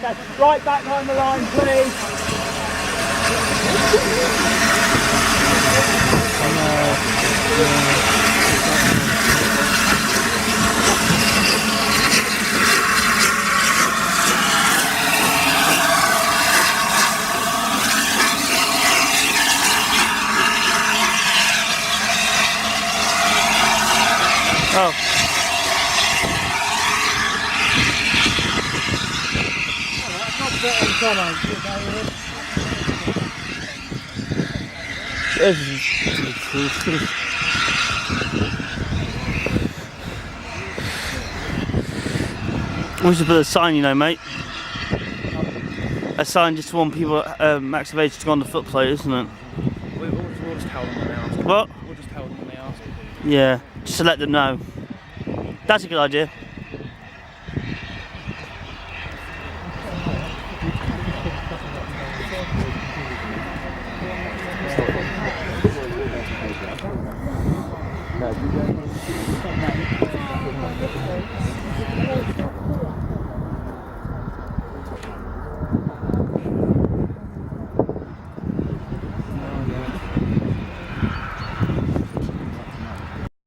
Okay, right back behind the line, please. Oh. We should put a sign, you know, mate. A sign just to warn people max of age to go on the foot plate, isn't it? We'll just tell them when they ask. What? We'll just tell them when they ask. Yeah, just to let them know. That's a good idea. No,